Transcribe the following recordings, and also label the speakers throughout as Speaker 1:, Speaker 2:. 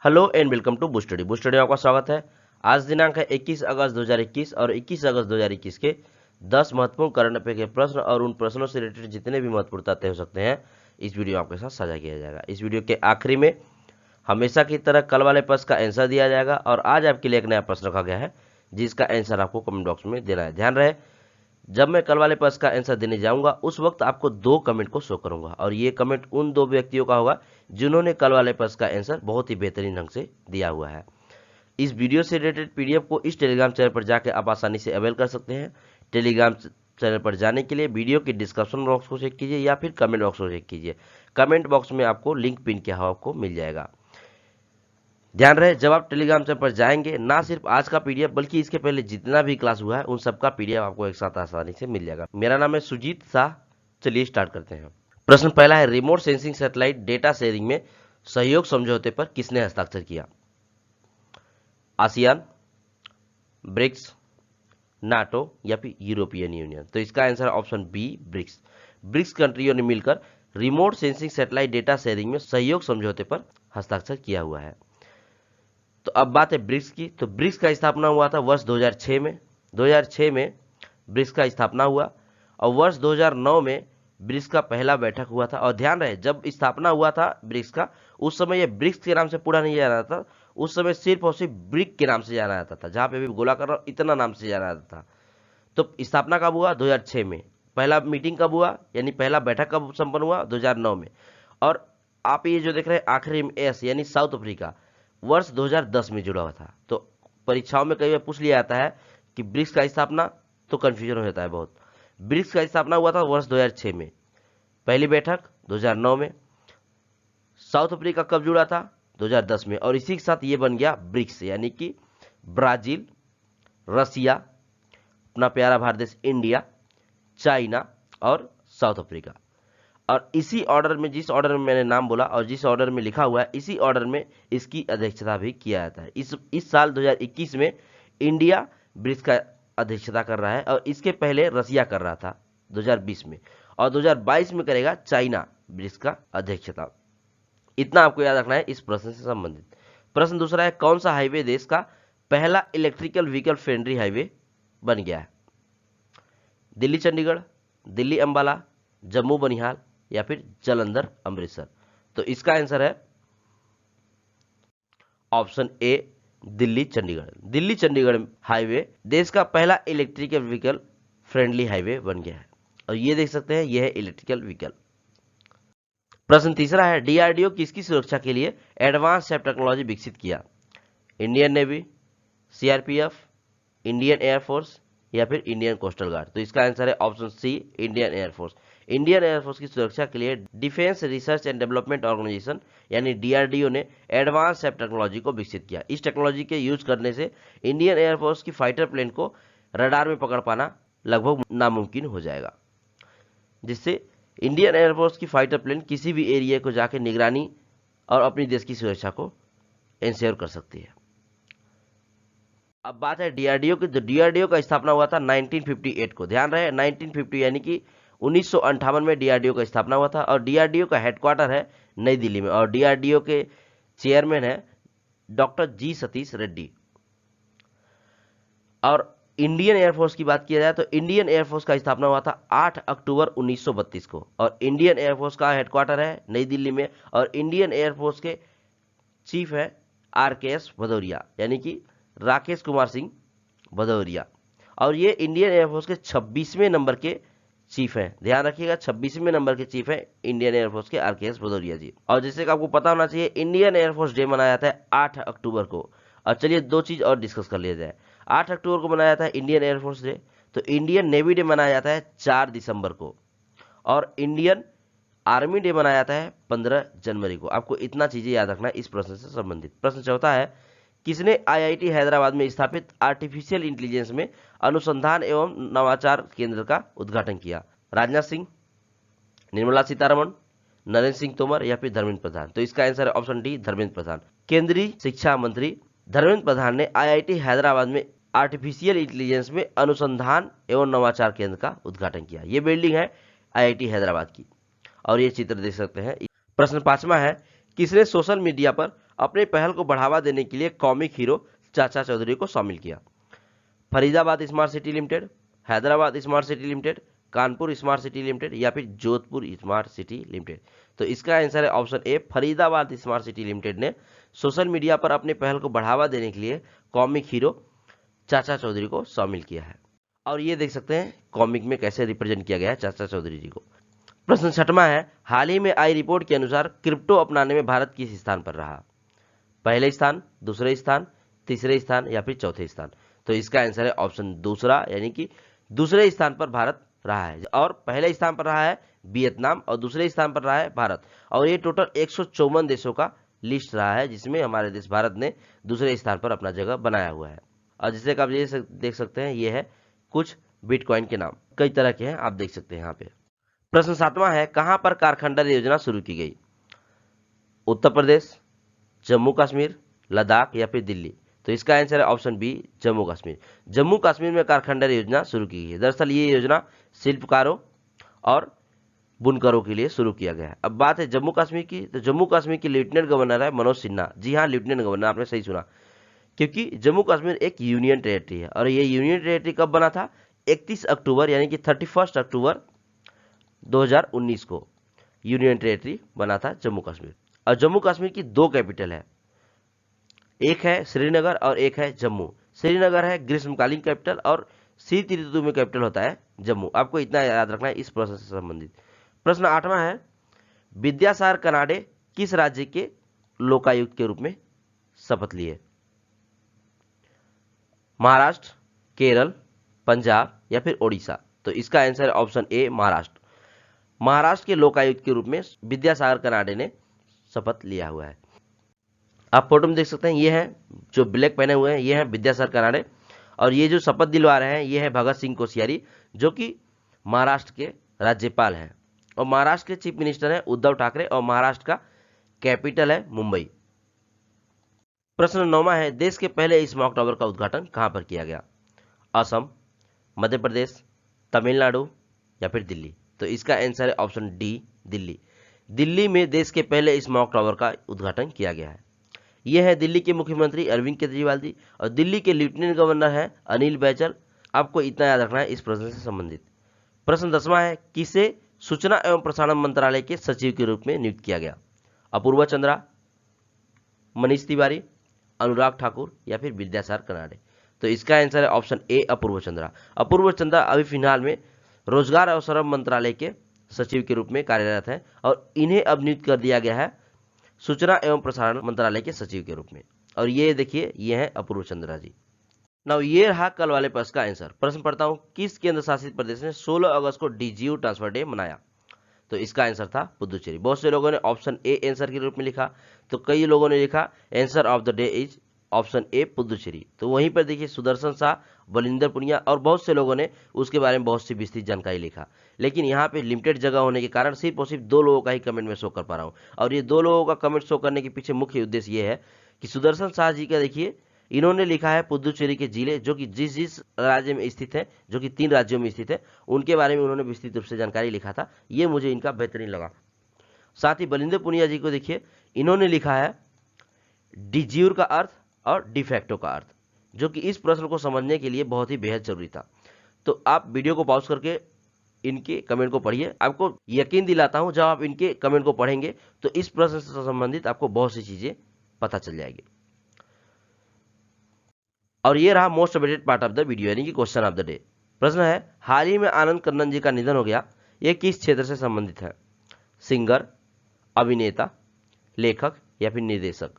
Speaker 1: Hello and welcome to boost study. Boost study में आपका स्वागत है। आज दिनांक है 21 अगस्त 2021 और 21 अगस्त 2021 के 10 महत्वपूर्ण करंट अफेयर के प्रश्न और उन प्रश्नों से रिलेटेड जितने भी महत्वपूर्ण तथ्य हो सकते हैं इस वीडियो में आपके साथ साझा किया जाएगा। इस वीडियो के आखिरी में हमेशा की तरह कल वाले प्रश्न का आंसर दिया जाएगा और आज आपके लिए एक नया प्रश्न रखा गया है जिसका आंसर आपको कमेंट बॉक्स में देना है। ध्यान रहे, जब मैं कल वाले प्रश्न का आंसर देने जाऊंगा उस वक्त आपको 2 कमेंट को शो करूंगा और ये कमेंट उन 2 व्यक्तियों का होगा जिन्होंने कल वाले प्रश्न का आंसर बहुत ही बेहतरीन ढंग से दिया हुआ है। इस वीडियो से रिलेटेड पीडीएफ को इस टेलीग्राम चैनल पर जाकर आप आसानी से अवेल कर सकते हैं। टेलीग्राम चैनल पर जाने के लिए वीडियो के डिस्क्रिप्शन बॉक्स को चेक कीजिए या फिर कमेंट बॉक्स को चेक कीजिए। कमेंट बॉक्स में आपको लिंक पिन किया हुआ आपको मिल जाएगा। ध्यान रहे, जब आप टेलीग्राम चैनल पर जाएंगे ना सिर्फ आज का पीडीएफ बल्कि इसके पहले जितना भी क्लास हुआ है उन सबका पीडीएफ आपको एक साथ आसानी से मिल जाएगा। मेरा नाम है सुजीत शाह। चलिए स्टार्ट करते हैं। प्रश्न पहला है, remote sensing satellite data sharing में सहयोग समझौते पर किसने हस्ताक्षर किया? आसियान, ब्रिक्स, नाटो या फिर यूरोपियन यूनियन? तो इसका आंसर है ऑप्शन बी, ब्रिक्स। ब्रिक्स कंट्रियों ने मिलकर remote sensing satellite data sharing में सहयोग समझौते पर हस्ताक्षर किया हुआ है। तो अब बात है ब्रिक्स की। तो ब्रिक्स का स्थापना हुआ था वर्ष 2006 में। 2006 में ब्रिक्स का स्थापना हुआ और वर्ष 2009 में ब्रिक्स का पहला बैठक हुआ था। और ध्यान रहे, जब स्थापना हुआ था ब्रिक्स का उस समय ये ब्रिक्स के नाम से पूरा नहीं जाना था, उस समय सिर्फ और सिर्फ ब्रिक के नाम से जाना जाता था। जहां पे भी गोला कर रहा हूं इतना नाम से जाना जाता था। तो स्थापना कब हुआ? 2006 में। पहला मीटिंग कब हुआ यानी पहला बैठक कब संपन्न हुआ? 2009 में। और आप ये जो देख रहे हैं आखिरी में एस यानी साउथ अफ्रीका, वर्ष 2010 में जुड़ा हुआ था। तो परीक्षाओं में कई बार पूछ लिया जाता है कि ब्रिक्स का स्थापना, तो कंफ्यूजन हो जाता है बहुत। ब्रिक्स का स्थापना हुआ था वर्ष 2006 में, पहली बैठक 2009 में। साउथ अफ्रीका कब जुड़ा था? 2010 में। और इसी के साथ ये बन गया ब्रिक्स, यानी कि ब्राजील, रसिया, अपना प्यारा भारत देश इंडिया, चाइना और साउथ अफ्रीका। और इसी ऑर्डर में, जिस ऑर्डर में मैंने नाम बोला और जिस ऑर्डर में लिखा हुआ है, इसी ऑर्डर में इसकी अध्यक्षता भी किया जाता है। इस साल 2021 में इंडिया ब्रिक्स का अध्यक्षता कर रहा है और इसके पहले रसिया कर रहा था 2020 में, और 2022 में करेगा चाइना ब्रिक्स का अध्यक्षता। इतना आपको याद रखना है इस प्रश्न से संबंधित। प्रश्न दूसरा है, कौन सा हाईवे देश का पहला इलेक्ट्रिकल व्हीकल फ्रेंडली हाईवे बन गया है? दिल्ली चंडीगढ़, दिल्ली अंबाला, जम्मू बनिहाल या फिर जलंधर अमृतसर? तो इसका आंसर है option A, Delhi Chandigarh. Delhi Chandigarh highway देश का पहला इलेक्ट्रिकल व्हीकल फ्रेंडली हाईवे बन गया है और ये देख सकते हैं यह है इलेक्ट्रिकल व्हीकल। प्रश्न तीसरा है, डीआरडीओ किसकी सुरक्षा के लिए एडवांस सेफ टेक्नोलॉजी विकसित किया? Indian navy, CRPF, Indian air force या फिर इंडियन कोस्टल गार्ड? तो इसका आंसर है option C, Indian air force. Indian air force की सुरक्षा के लिए defence research and development organisation यानी डीआरडीओ ने एडवांस सेफ टेक्नोलॉजी को विकसित किया। इस टेक्नोलॉजी के यूज करने से इंडियन एयरफोर्स की फाइटर प्लेन को रडार में पकड़ पाना लगभग नामुमकिन हो जाएगा, जिससे इंडियन एयरफोर्स की फाइटर प्लेन किसी भी एरिया को जाकर निगरानी और अपनी देश की सुरक्षा को इंश्योर कर सकती है। अब बात है डीआरडीओ की। तो डीआरडीओ का स्थापना हुआ था 1958 को। ध्यान रहे 1950 यानी कि 1958 में डीआरडीओ का स्थापना हुआ था और डीआरडीओ का हेडक्वार्टर है नई दिल्ली में और डीआरडीओ के चेयरमैन है डॉक्टर जी सतीश रेड्डी। और इंडियन एयरफोर्स की बात किया जाए तो इंडियन एयरफोर्स का स्थापना हुआ था 8 अक्टूबर 1932 को और इंडियन एयरफोर्स का हेडक्वार्टर है नई दिल्ली में और इंडियन एयरफोर्स के चीफ है आरकेएस भदौरिया यानी कि राकेश कुमार सिंह भदौरिया। और ये इंडियन एयरफोर्स के 26वें नंबर के चीफ हैं। ध्यान रखिएगा 26वें नंबर के चीफ हैं इंडियन एयरफोर्स के आरकेएस भदौरिया जी। और जैसे कि आपको पता होना चाहिए इंडियन एयरफोर्स डे मनाया जाता है 8 अक्टूबर को। और चलिए दो चीज और डिस्कस कर लिया जाए। 8 अक्टूबर को मनाया जाता है इंडियन एयरफोर्स डे, तो इंडियन नेवी डे मनाया जाता है 4 दिसंबर को और इंडियन आर्मी डे मनाया जाता है 15 जनवरी को। आपको इतना चीजें याद रखना है इस प्रश्न से संबंधित। प्रश्न चौथा है, किसने आईआईटी हैदराबाद में स्थापित आर्टिफिशियल इंटेलिजेंस में अनुसंधान एवं नवाचार केंद्र का उद्घाटन किया? राजनाथ सिंह, निर्मला सीतारमण, नरेंद्र सिंह तोमर या फिर धर्मेंद्र प्रधान? तो इसका आंसर है ऑप्शन डी, धर्मेंद्र प्रधान। केंद्रीय शिक्षा मंत्री धर्मेंद्र प्रधान ने आईआईटी हैदराबाद में आर्टिफिशियल इंटेलिजेंस में अनुसंधान एवं नवाचार केंद्र का उद्घाटन किया। ये बिल्डिंग है आईआईटी हैदराबाद की और ये चित्र देख सकते हैं। प्रश्न पांचवा है, किसने सोशल मीडिया पर अपने पहल को बढ़ावा देने के लिए कॉमिक हीरो चाचा चौधरी को शामिल किया? Faridabad smart city limited, Hyderabad smart city limited, Kanpur smart city limited या फिर जोधपुर स्मार्ट सिटी लिमिटेड? तो इसका आंसर है option A, Faridabad smart city limited ने सोशल मीडिया पर अपने पहल को बढ़ावा देने के लिए कॉमिक हीरो चाचा चौधरी को शामिल किया है। और ये देख सकते हैं कॉमिक में कैसे रिप्रेजेंट किया गया है चाचा चौधरी जी को। प्रश्न 6वां है, हाल ही में आई रिपोर्ट के अनुसार क्रिप्टो अपनाने में भारत किस स्थान पर रहा? पहले स्थान, दूसरे स्थान, तीसरे स्थान या फिर चौथे स्थान? तो इसका आंसर है ऑप्शन दूसरा, यानी कि दूसरे स्थान पर भारत रहा है। और पहले स्थान पर रहा है वियतनाम और दूसरे स्थान पर रहा है भारत। और ये टोटल 154 देशों का लिस्ट रहा है, जिसमें हमारे देश भारत ने दूसरे स्थान पर अपना जगह बनाया हुआ है। और जिसे आप ये देख सकते हैं, ये है कुछ बिटकॉइन के नाम, कई तरह के हैं, आप देख सकते हैं यहाँ पे। प्रश्न 7वां है, कहां पर कारखंडर योजना शुरू की गई? उत्तर प्रदेश, जम्मू कश्मीर, लद्दाख या फिर दिल्ली? तो इसका आंसर है ऑप्शन बी, जम्मू कश्मीर। जम्मू कश्मीर में कारखंडर योजना शुरू की गई है। दरअसल ये योजना शिल्पकारों और बुनकरों के लिए शुरू किया गया है। अब बात है जम्मू कश्मीर की, तो जम्मू कश्मीर की लेफ्टिनेंट गवर्नर है मनोज सिन्हा। जी हाँ, लेफ्टिनेंट गवर्नर, आपने सही सुना, क्योंकि जम्मू कश्मीर एक यूनियन टेरिटरी है। और ये यूनियन टेरिटरी कब बना था? 31 अक्टूबर यानी कि 31 अक्टूबर 2019 को यूनियन टेरिटरी बना था जम्मू कश्मीर। और जम्मू कश्मीर की 2 कैपिटल है, एक है श्रीनगर और एक है जम्मू। श्रीनगर है ग्रीष्मकालीन कैपिटल और शीत ऋतु में कैपिटल होता है जम्मू। आपको इतना याद रखना है इस प्रश्न से संबंधित। प्रश्न 8वां है, विद्यासागर कनाडे किस राज्य के लोकायुक्त के रूप में शपथ लिए? महाराष्ट्र, केरल, पंजाब या फिर ओडिशा? तो इसका आंसर है ऑप्शन ए, महाराष्ट्र। महाराष्ट्र के लोकायुक्त के रूप में विद्यासागर कनाडे ने शपथ लिया हुआ है। आप फोटो में देख सकते हैं, ये है जो ब्लैक पहने हुए हैं, ये है विद्यासागर कनाडे। और ये जो शपथ दिलवा रहे हैं, ये है भगत सिंह कोश्यारी, जो कि महाराष्ट्र के राज्यपाल हैं। और महाराष्ट्र के चीफ मिनिस्टर हैं उद्धव ठाकरे और महाराष्ट्र का कैपिटल है मुंबई। प्रश्न 9वां है, देश के पहले स्मॉग टावर का उद्घाटन कहां पर किया गया? असम, मध्य प्रदेश, तमिलनाडु या फिर दिल्ली? तो इसका आंसर है ऑप्शन डी, दिल्ली। दिल्ली में देश के पहले स्मॉग टावर का उद्घाटन किया गया है। यह है दिल्ली के मुख्यमंत्री अरविंद केजरीवाल जी और दिल्ली के लेफ्टिनेंट गवर्नर है अनिल बैजल। आपको इतना याद रखना है इस प्रश्न से संबंधित। प्रश्न 10वां है, किसे सूचना एवं प्रसारण मंत्रालय के सचिव के रूप में नियुक्त किया गया? अपूर्वा चंद्रा, मनीष तिवारी, अनुराग ठाकुर या फिर विद्यासागर कनाडे? तो इसका आंसर है ऑप्शन ए, अपूर्व चंद्रा। अपूर्व चंद्रा अभी फिलहाल में रोजगार और श्रम मंत्रालय के सचिव के रूप में कार्यरत हैं और इन्हें अब नियुक्त कर दिया गया है सूचना एवं प्रसारण मंत्रालय के सचिव के रूप में। और ये देखिए, ये है अपूर्व चंद्रा जी। नाउ ये रहा कल वाले प्रश्न का आंसर। प्रश्न पढ़ता हूं, किस केंद्र शासित प्रदेश ने 16 अगस्त को डीजीयू ट्रांसफर डे मनाया? तो इसका आंसर था पुदुचेरी। बहुत से लोगों ने ऑप्शन ए आंसर के रूप में लिखा, तो कई लोगों ने लिखा answer of the day is option A, Puducherry. तो वहीं पर देखिए सुदर्शन शाह, बलिंदर पुनिया और बहुत से लोगों ने उसके बारे में बहुत सी विस्तृत जानकारी लिखा। लेकिन यहाँ पे लिमिटेड जगह होने के कारण सिर्फ और सिर्फ 2 लोगों का ही कमेंट में शो कर पा रहा हूँ। और ये 2 लोगों का कमेंट शो करने के पीछे मुख्य उद्देश्य ये है कि सुदर्शन शाह जी का देखिए, इन्होंने लिखा है पुदुचेरी के जिले जो कि जिस राज्य में स्थित है, जो कि 3 राज्यों में स्थित है, उनके बारे में उन्होंने विस्तृत रूप से जानकारी लिखा था। ये मुझे इनका बेहतरीन लगा। साथ ही बलिंदर पुनिया जी को देखिए, इन्होंने लिखा है डिज्यूर का अर्थ और डिफैक्टो का अर्थ, जो कि इस प्रश्न को समझने के लिए बहुत ही बेहद जरूरी था। तो आप वीडियो को पॉज करके इनके कमेंट को पढ़िए। आपको यकीन दिलाता हूं, जब आप इनके कमेंट को पढ़ेंगे तो इस प्रश्न से संबंधित आपको बहुत सी चीजें पता चल जाएगी। और ये रहा most awaited part of the video, यानी कि क्वेश्चन ऑफ द डे। प्रश्न है, हाल ही में आनंद कन्नन जी का निधन हो गया, ये किस क्षेत्र से संबंधित है? सिंगर, अभिनेता, लेखक या फिर निर्देशक?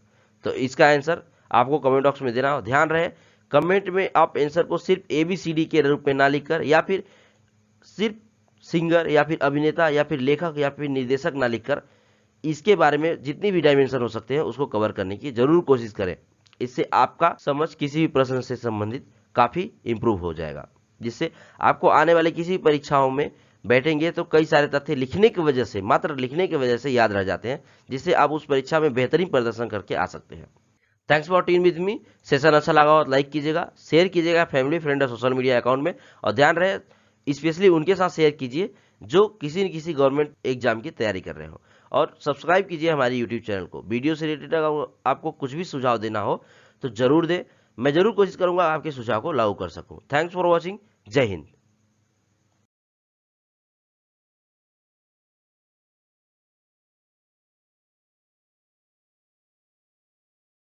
Speaker 1: तो इसका आंसर आपको कमेंट बॉक्स में देना हो। ध्यान रहे, कमेंट में आप आंसर को सिर्फ ABCD के रूप में ना लिखकर, या फिर सिर्फ सिंगर या फिर अभिनेता या फिर लेखक या फिर निर्देशक ना लिखकर, इसके बारे में जितनी भी डायमेंशन हो सकते हैं उसको कवर करने की जरूर कोशिश करें। इससे आपका समझ किसी भी प्रश्न से संबंधित काफी इंप्रूव हो जाएगा, जिससे आपको आने वाले किसी भी परीक्षाओं में बैठेंगे तो कई सारे तथ्य लिखने की वजह से, मात्र लिखने की वजह से याद रह जाते हैं, जिससे आप उस परीक्षा में बेहतरीन प्रदर्शन करके आ सकते हैं। Thanks for tuning with me. Session अच्छा लगा हो लाइक कीजिएगा, शेयर कीजिएगा फैमिली, फ्रेंड और सोशल मीडिया अकाउंट में। और ध्यान रहे, स्पेशली उनके साथ शेयर कीजिए जो किसी न किसी गवर्नमेंट एग्जाम की तैयारी कर रहे हो। और सब्सक्राइब कीजिए हमारे यूट्यूब चैनल को। वीडियो से रिलेटेड अगर आपको कुछ भी सुझाव देना हो तो जरूर दे, मैं जरूर कोशिश करूंगा आपके सुझाव को लागू कर सकूं। Thanks for watching. जय हिंद।